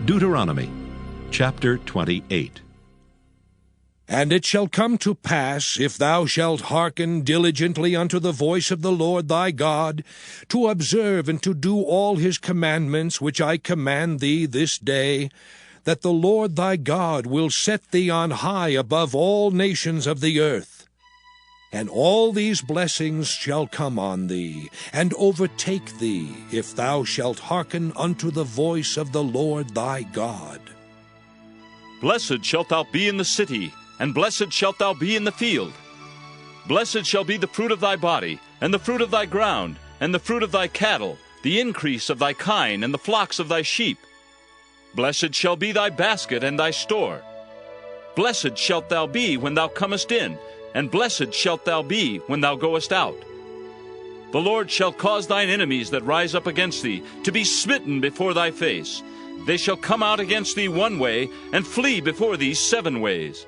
Deuteronomy chapter 28. And it shall come to pass, if thou shalt hearken diligently unto the voice of the Lord thy God, to observe and to do all his commandments which I command thee this day, that the Lord thy God will set thee on high above all nations of the earth. And all these blessings shall come on thee, and overtake thee, if thou shalt hearken unto the voice of the Lord thy God. Blessed shalt thou be in the city, and blessed shalt thou be in the field. Blessed shall be the fruit of thy body, and the fruit of thy ground, and the fruit of thy cattle, the increase of thy kine, and the flocks of thy sheep. Blessed shall be thy basket and thy store. Blessed shalt thou be when thou comest in, and blessed shalt thou be when thou goest out. The Lord shall cause thine enemies that rise up against thee to be smitten before thy face. They shall come out against thee one way, and flee before thee 7 ways.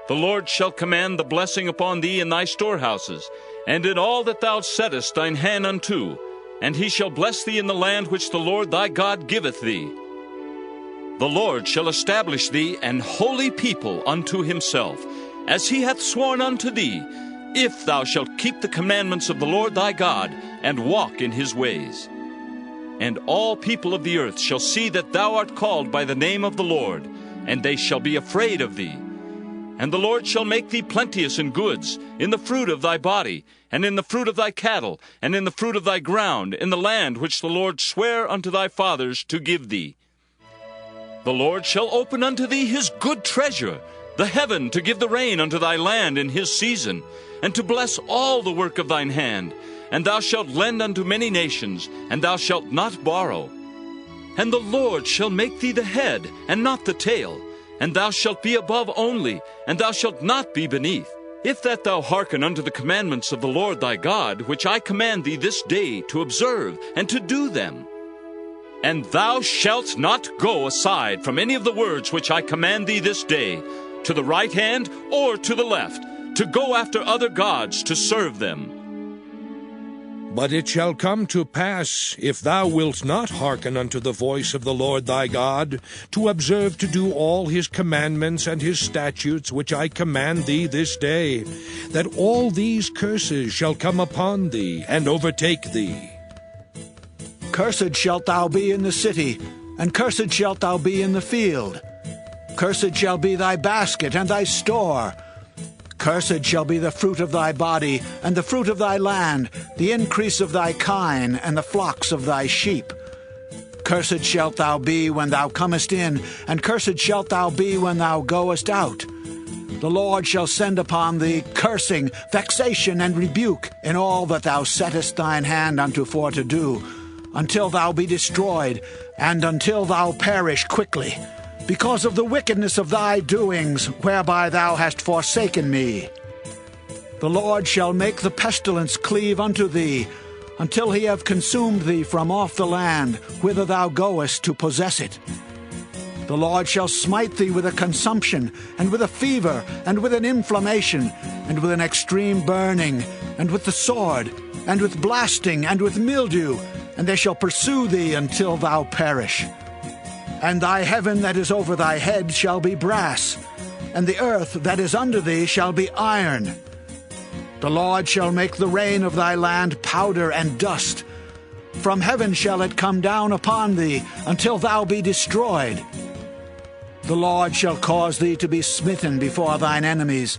The Lord shall command the blessing upon thee in thy storehouses, and in all that thou settest thine hand unto, and he shall bless thee in the land which the Lord thy God giveth thee. The Lord shall establish thee an holy people unto himself, as he hath sworn unto thee, if thou shalt keep the commandments of the Lord thy God, and walk in his ways. And all people of the earth shall see that thou art called by the name of the Lord, and they shall be afraid of thee. And the Lord shall make thee plenteous in goods, in the fruit of thy body, and in the fruit of thy cattle, and in the fruit of thy ground, in the land which the Lord sware unto thy fathers to give thee. The Lord shall open unto thee his good treasure, the heaven, to give the rain unto thy land in his season, and to bless all the work of thine hand. And thou shalt lend unto many nations, and thou shalt not borrow. And the Lord shall make thee the head, and not the tail, and thou shalt be above only, and thou shalt not be beneath, if that thou hearken unto the commandments of the Lord thy God, which I command thee this day to observe and to do them. And thou shalt not go aside from any of the words which I command thee this day, to the right hand or to the left, to go after other gods to serve them. But it shall come to pass, if thou wilt not hearken unto the voice of the Lord thy God, to observe to do all his commandments and his statutes which I command thee this day, that all these curses shall come upon thee and overtake thee. Cursed shalt thou be in the city, and cursed shalt thou be in the field. Cursed shall be thy basket and thy store. Cursed shall be the fruit of thy body, and the fruit of thy land, the increase of thy kine, and the flocks of thy sheep. Cursed shalt thou be when thou comest in, and cursed shalt thou be when thou goest out. The Lord shall send upon thee cursing, vexation, and rebuke in all that thou settest thine hand unto for to do, until thou be destroyed, and until thou perish quickly, because of the wickedness of thy doings, whereby thou hast forsaken me. The Lord shall make the pestilence cleave unto thee, until he have consumed thee from off the land, whither thou goest to possess it. The Lord shall smite thee with a consumption, and with a fever, and with an inflammation, and with an extreme burning, and with the sword, and with blasting, and with mildew, and they shall pursue thee until thou perish. And thy heaven that is over thy head shall be brass, and the earth that is under thee shall be iron. The Lord shall make the rain of thy land powder and dust. From heaven shall it come down upon thee, until thou be destroyed. The Lord shall cause thee to be smitten before thine enemies.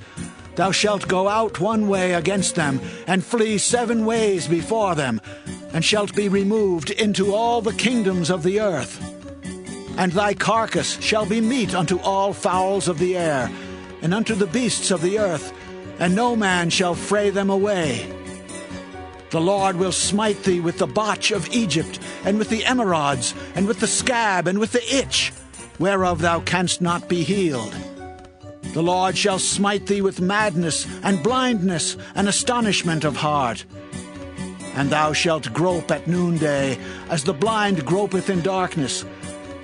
Thou shalt go out one way against them, and flee 7 ways before them, and shalt be removed into all the kingdoms of the earth. And thy carcass shall be meat unto all fowls of the air, and unto the beasts of the earth, and no man shall fray them away. The Lord will smite thee with the botch of Egypt, and with the emerods, and with the scab, and with the itch, whereof thou canst not be healed. The Lord shall smite thee with madness, and blindness, and astonishment of heart. And thou shalt grope at noonday, as the blind gropeth in darkness.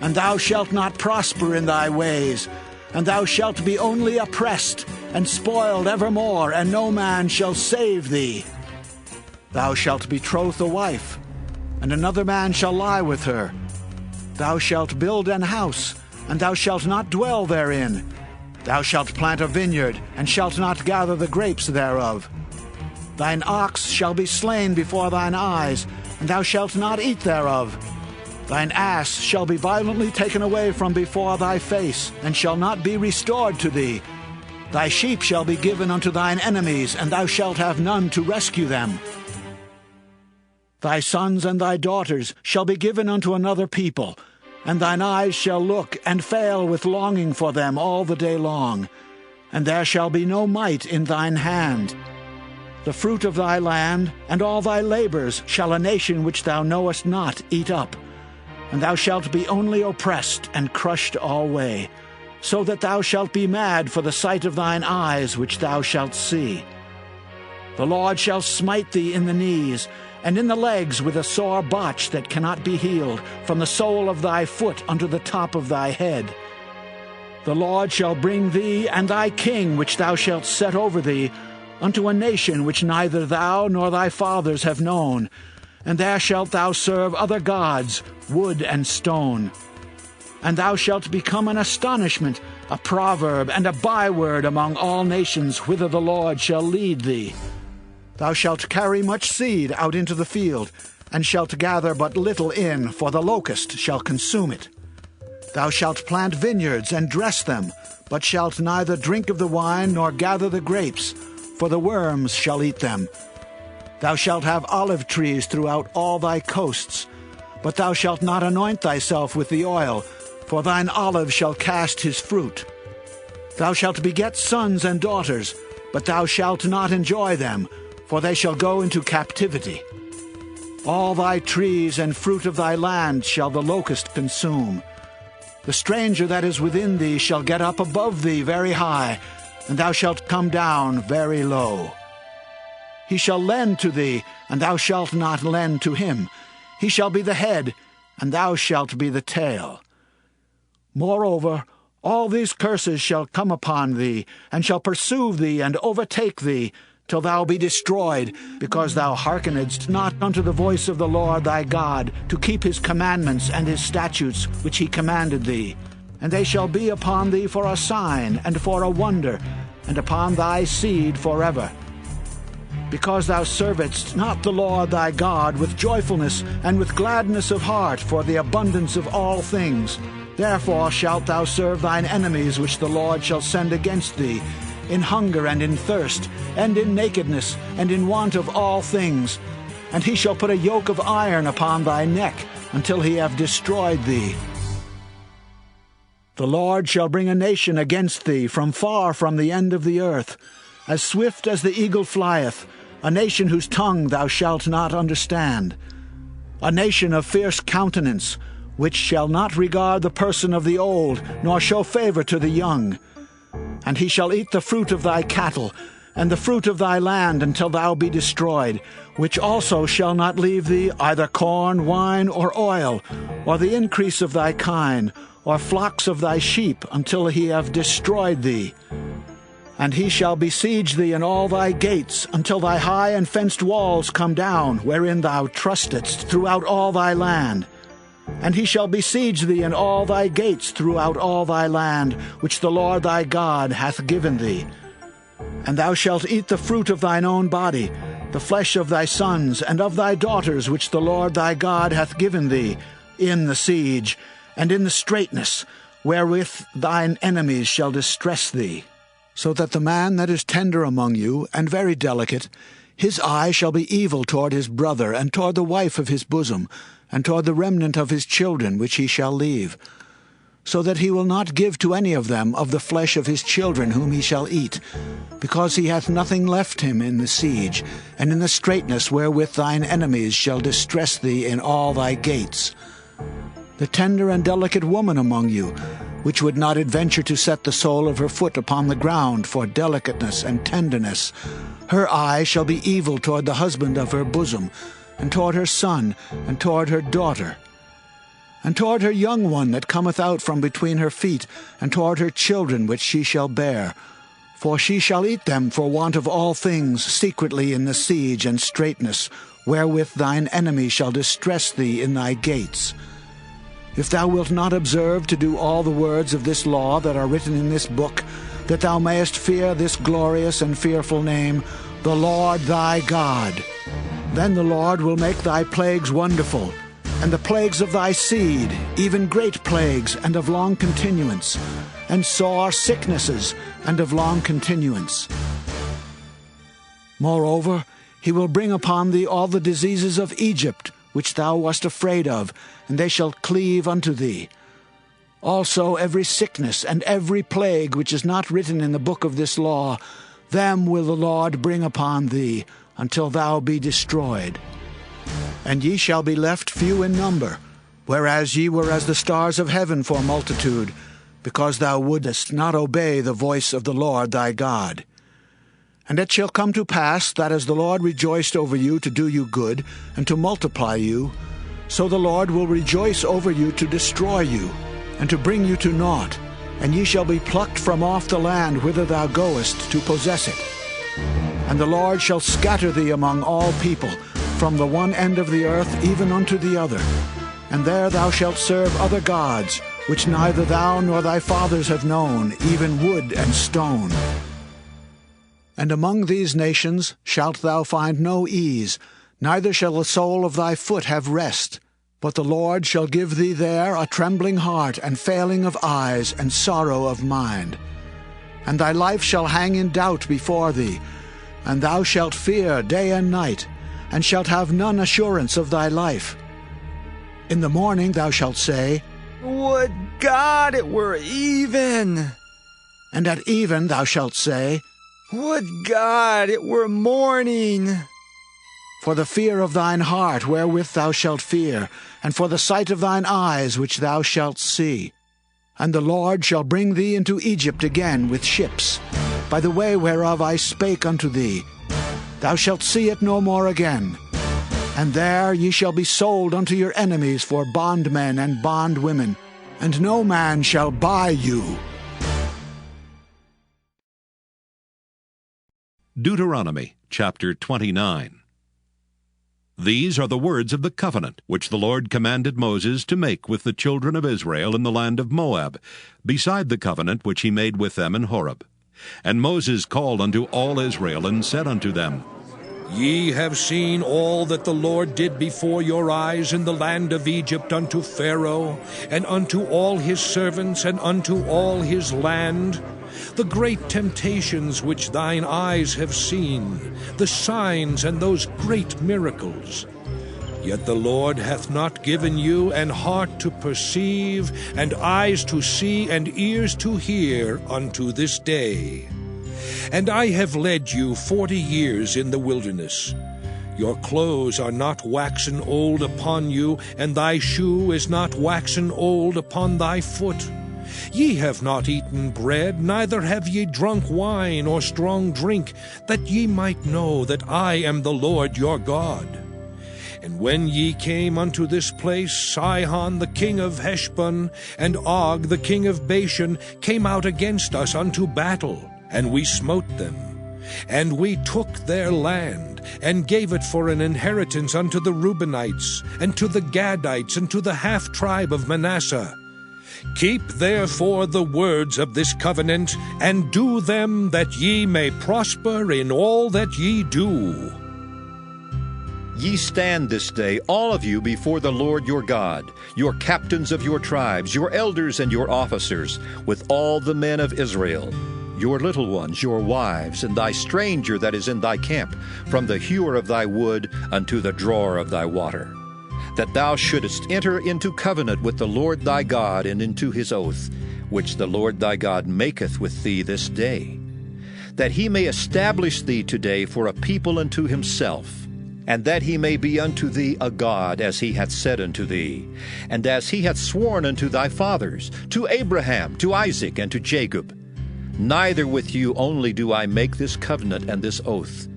And thou shalt not prosper in thy ways, and thou shalt be only oppressed, and spoiled evermore, and no man shall save thee. Thou shalt betroth a wife, and another man shall lie with her. Thou shalt build an house, and thou shalt not dwell therein. Thou shalt plant a vineyard, and shalt not gather the grapes thereof. Thine ox shall be slain before thine eyes, and thou shalt not eat thereof. Thine ass shall be violently taken away from before thy face, and shall not be restored to thee. Thy sheep shall be given unto thine enemies, and thou shalt have none to rescue them. Thy sons and thy daughters shall be given unto another people, and thine eyes shall look and fail with longing for them all the day long. And there shall be no might in thine hand. The fruit of thy land and all thy labors shall a nation which thou knowest not eat up. And thou shalt be only oppressed and crushed alway, so that thou shalt be mad for the sight of thine eyes which thou shalt see. The Lord shall smite thee in the knees, and in the legs with a sore botch that cannot be healed, from the sole of thy foot unto the top of thy head. The Lord shall bring thee and thy king which thou shalt set over thee unto a nation which neither thou nor thy fathers have known, and there shalt thou serve other gods, wood and stone. And thou shalt become an astonishment, a proverb, and a byword among all nations whither the Lord shall lead thee. Thou shalt carry much seed out into the field, and shalt gather but little in, for the locust shall consume it. Thou shalt plant vineyards and dress them, but shalt neither drink of the wine nor gather the grapes, for the worms shall eat them. Thou shalt have olive trees throughout all thy coasts, but thou shalt not anoint thyself with the oil, for thine olive shall cast his fruit. Thou shalt beget sons and daughters, but thou shalt not enjoy them, for they shall go into captivity. All thy trees and fruit of thy land shall the locust consume. The stranger that is within thee shall get up above thee very high, and thou shalt come down very low. He shall lend to thee, and thou shalt not lend to him. He shall be the head, and thou shalt be the tail. Moreover, all these curses shall come upon thee, and shall pursue thee and overtake thee, till thou be destroyed, because thou hearkenedst not unto the voice of the Lord thy God, to keep his commandments and his statutes which he commanded thee. And they shall be upon thee for a sign and for a wonder, and upon thy seed forever. Because thou servedst not the Lord thy God with joyfulness and with gladness of heart for the abundance of all things, therefore shalt thou serve thine enemies which the Lord shall send against thee, in hunger and in thirst, and in nakedness, and in want of all things. And he shall put a yoke of iron upon thy neck, until he have destroyed thee. The Lord shall bring a nation against thee from far from the end of the earth, as swift as the eagle flieth, a nation whose tongue thou shalt not understand, a nation of fierce countenance, which shall not regard the person of the old, nor show favor to the young. And he shall eat the fruit of thy cattle, and the fruit of thy land, until thou be destroyed, which also shall not leave thee either corn, wine, or oil, or the increase of thy kine, or flocks of thy sheep, until he have destroyed thee. And he shall besiege thee in all thy gates, until thy high and fenced walls come down, wherein thou trustedst throughout all thy land. And he shall besiege thee in all thy gates throughout all thy land, which the Lord thy God hath given thee. And thou shalt eat the fruit of thine own body, the flesh of thy sons and of thy daughters, which the Lord thy God hath given thee, in the siege, and in the straitness, wherewith thine enemies shall distress thee. So that the man that is tender among you, and very delicate, his eye shall be evil toward his brother, and toward the wife of his bosom, and toward the remnant of his children which he shall leave, so that he will not give to any of them of the flesh of his children whom he shall eat, because he hath nothing left him in the siege, and in the straitness wherewith thine enemies shall distress thee in all thy gates. The tender and delicate woman among you, which would not adventure to set the sole of her foot upon the ground for delicateness and tenderness, her eye shall be evil toward the husband of her bosom, and toward her son, and toward her daughter, and toward her young one that cometh out from between her feet, and toward her children which she shall bear. For she shall eat them for want of all things secretly in the siege and straitness, wherewith thine enemy shall distress thee in thy gates. if thou wilt not observe to do all the words of this law that are written in this book, that thou mayest fear this glorious and fearful name, the Lord thy God. Then the Lord will make thy plagues wonderful, and the plagues of thy seed, even great plagues and of long continuance, and sore sicknesses and of long continuance. Moreover, he will bring upon thee all the diseases of Egypt, which thou wast afraid of, and they shall cleave unto thee. Also every sickness and every plague which is not written in the book of this law, them will the Lord bring upon thee, until thou be destroyed. And ye shall be left few in number, whereas ye were as the stars of heaven for multitude, because thou wouldest not obey the voice of the Lord thy God. And it shall come to pass that as the Lord rejoiced over you to do you good, and to multiply you, so the Lord will rejoice over you to destroy you, and to bring you to naught, and ye shall be plucked from off the land whither thou goest to possess it. And the Lord shall scatter thee among all people, from the one end of the earth even unto the other. And there thou shalt serve other gods, which neither thou nor thy fathers have known, even wood and stone. And among these nations shalt thou find no ease, neither shall the sole of thy foot have rest. But the Lord shall give thee there a trembling heart, and failing of eyes, and sorrow of mind. And thy life shall hang in doubt before thee, and thou shalt fear day and night, and shalt have none assurance of thy life. In the morning thou shalt say, Would God it were even! And at even thou shalt say, Would God it were morning! For the fear of thine heart wherewith thou shalt fear, and for the sight of thine eyes which thou shalt see. And the Lord shall bring thee into Egypt again with ships, by the way whereof I spake unto thee. Thou shalt see it no more again. And there ye shall be sold unto your enemies for bondmen and bondwomen, and no man shall buy you. Deuteronomy chapter 29. These are the words of the covenant which the Lord commanded Moses to make with the children of Israel in the land of Moab, beside the covenant which he made with them in Horeb. And Moses called unto all Israel, and said unto them, Ye have seen all that the Lord did before your eyes in the land of Egypt unto Pharaoh, and unto all his servants, and unto all his land, the great temptations which thine eyes have seen, the signs and those great miracles. Yet the Lord hath not given you an heart to perceive, and eyes to see, and ears to hear unto this day. And I have led you 40 years in the wilderness. Your clothes are not waxen old upon you, and thy shoe is not waxen old upon thy foot. Ye have not eaten bread, neither have ye drunk wine or strong drink, that ye might know that I am the Lord your God. And when ye came unto this place, Sihon the king of Heshbon, and Og the king of Bashan, came out against us unto battle, and we smote them. And we took their land, and gave it for an inheritance unto the Reubenites, and to the Gadites, and to the half-tribe of Manasseh. Keep therefore the words of this covenant, and do them, that ye may prosper in all that ye do. Ye stand this day, all of you, before the Lord your God, your captains of your tribes, your elders and your officers, with all the men of Israel, your little ones, your wives, and thy stranger that is in thy camp, from the hewer of thy wood unto the drawer of thy water, that thou shouldest enter into covenant with the Lord thy God, and into his oath, which the Lord thy God maketh with thee this day, that he may establish thee today for a people unto himself, and that he may be unto thee a God, as he hath said unto thee, and as he hath sworn unto thy fathers, to Abraham, to Isaac, and to Jacob. Neither with you only do I make this covenant and this oath,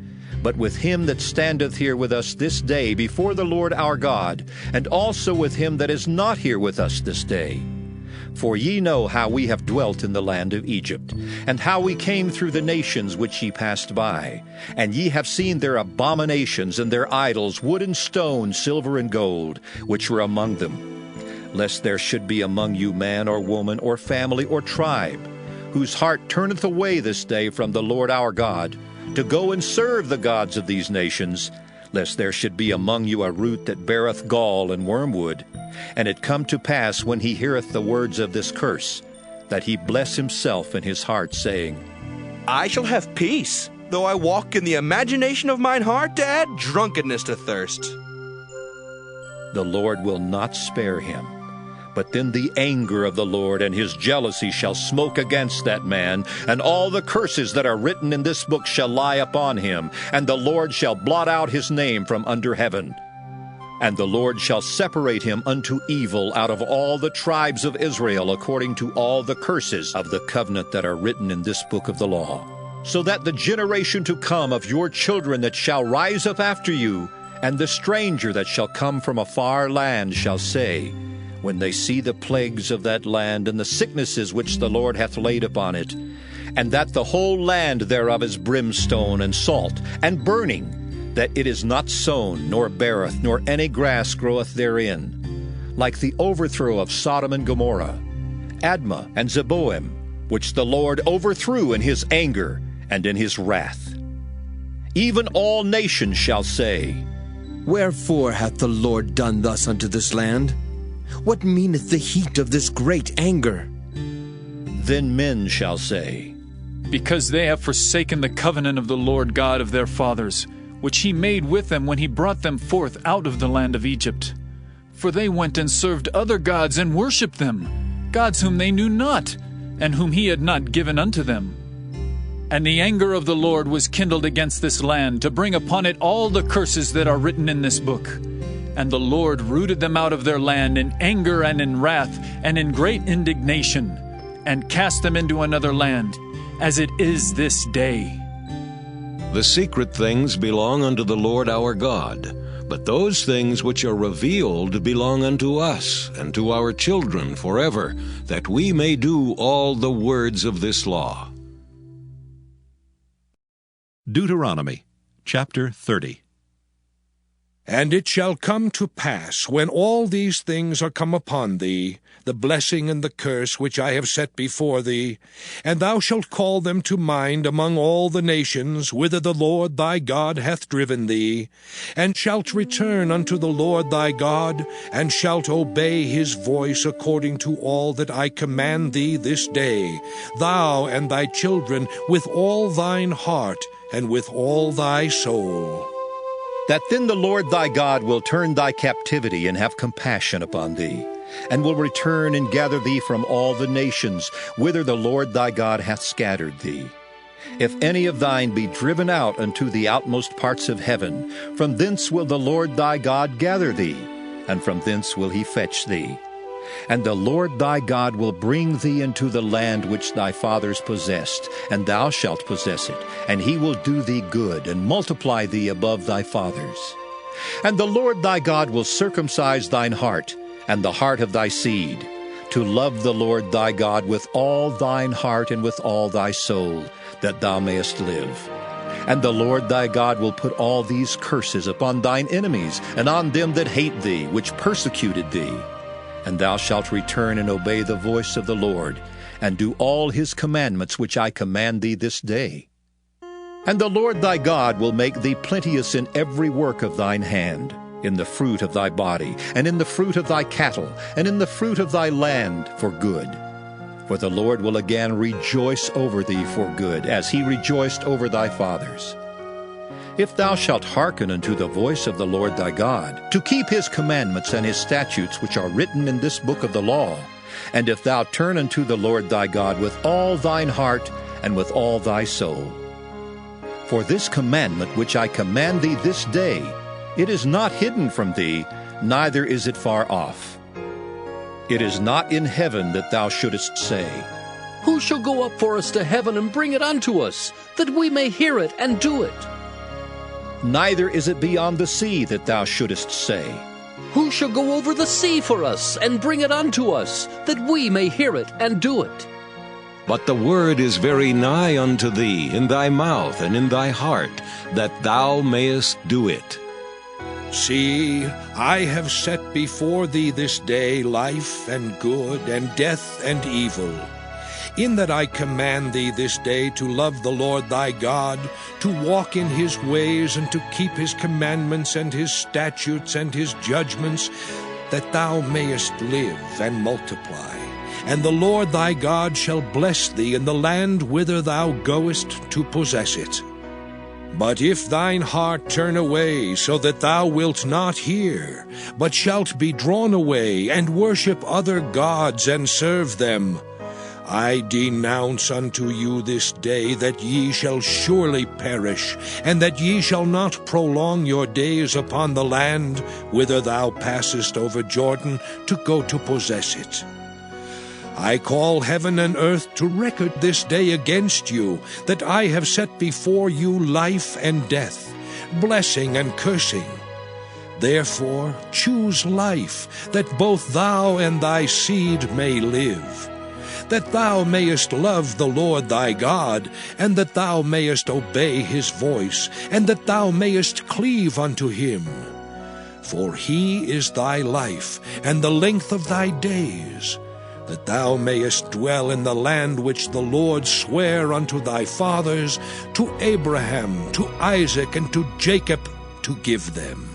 but with him that standeth here with us this day before the Lord our God, and also with him that is not here with us this day. For ye know how we have dwelt in the land of Egypt, and how we came through the nations which ye passed by. And ye have seen their abominations and their idols, wood and stone, silver and gold, which were among them. lest there should be among you man or woman or family or tribe, whose heart turneth away this day from the Lord our God, to go and serve the gods of these nations, lest there should be among you a root that beareth gall and wormwood, and it come to pass when he heareth the words of this curse, that he bless himself in his heart, saying, I shall have peace, though I walk in the imagination of mine heart to add drunkenness to thirst. The Lord will not spare him. But then the anger of the Lord and his jealousy shall smoke against that man, and all the curses that are written in this book shall lie upon him, and the Lord shall blot out his name from under heaven. And the Lord shall separate him unto evil out of all the tribes of Israel, according to all the curses of the covenant that are written in this book of the law, so that the generation to come of your children that shall rise up after you, and the stranger that shall come from a far land shall say, when they see the plagues of that land and the sicknesses which the Lord hath laid upon it, and that the whole land thereof is brimstone and salt and burning, that it is not sown, nor beareth, nor any grass groweth therein, like the overthrow of Sodom and Gomorrah, Admah and Zeboim, which the Lord overthrew in his anger and in his wrath. Even all nations shall say, Wherefore hath the Lord done thus unto this land? What meaneth the heat of this great anger? Then men shall say, Because they have forsaken the covenant of the Lord God of their fathers, which he made with them when he brought them forth out of the land of Egypt. For they went and served other gods and worshipped them, gods whom they knew not, and whom he had not given unto them. And the anger of the Lord was kindled against this land, to bring upon it all the curses that are written in this book. And the Lord rooted them out of their land in anger and in wrath and in great indignation, and cast them into another land, as it is this day. The secret things belong unto the Lord our God, but those things which are revealed belong unto us and to our children forever, that we may do all the words of this law. Deuteronomy chapter 30. And it shall come to pass, when all these things are come upon thee, the blessing and the curse which I have set before thee, and thou shalt call them to mind among all the nations, whither the Lord thy God hath driven thee, and shalt return unto the Lord thy God, and shalt obey his voice according to all that I command thee this day, thou and thy children, with all thine heart, and with all thy soul. That then the Lord thy God will turn thy captivity and have compassion upon thee, and will return and gather thee from all the nations, whither the Lord thy God hath scattered thee. If any of thine be driven out unto the outmost parts of heaven, from thence will the Lord thy God gather thee, and from thence will he fetch thee. And the Lord thy God will bring thee into the land which thy fathers possessed, and thou shalt possess it, and he will do thee good, and multiply thee above thy fathers. And the Lord thy God will circumcise thine heart, and the heart of thy seed, to love the Lord thy God with all thine heart and with all thy soul, that thou mayest live. And the Lord thy God will put all these curses upon thine enemies, and on them that hate thee, which persecuted thee. And thou shalt return and obey the voice of the Lord, and do all his commandments which I command thee this day. And the Lord thy God will make thee plenteous in every work of thine hand, in the fruit of thy body, and in the fruit of thy cattle, and in the fruit of thy land for good. For the Lord will again rejoice over thee for good, as he rejoiced over thy fathers. If thou shalt hearken unto the voice of the Lord thy God, to keep his commandments and his statutes which are written in this book of the law, and if thou turn unto the Lord thy God with all thine heart and with all thy soul. For this commandment which I command thee this day, it is not hidden from thee, neither is it far off. It is not in heaven that thou shouldest say, Who shall go up for us to heaven and bring it unto us, that we may hear it and do it? Neither is it beyond the sea that thou shouldest say, Who shall go over the sea for us and bring it unto us, that we may hear it and do it? But the word is very nigh unto thee, in thy mouth and in thy heart, that thou mayest do it. See, I have set before thee this day life and good, and death and evil. In that I command thee this day to love the Lord thy God, to walk in his ways, and to keep his commandments and his statutes and his judgments, that thou mayest live and multiply. And the Lord thy God shall bless thee in the land whither thou goest to possess it. But if thine heart turn away, so that thou wilt not hear, but shalt be drawn away, and worship other gods, and serve them, I denounce unto you this day that ye shall surely perish, and that ye shall not prolong your days upon the land whither thou passest over Jordan to go to possess it. I call heaven and earth to record this day against you, that I have set before you life and death, blessing and cursing. Therefore choose life, that both thou and thy seed may live, that thou mayest love the Lord thy God, and that thou mayest obey his voice, and that thou mayest cleave unto him. For he is thy life, and the length of thy days, that thou mayest dwell in the land which the Lord sware unto thy fathers, to Abraham, to Isaac, and to Jacob, to give them.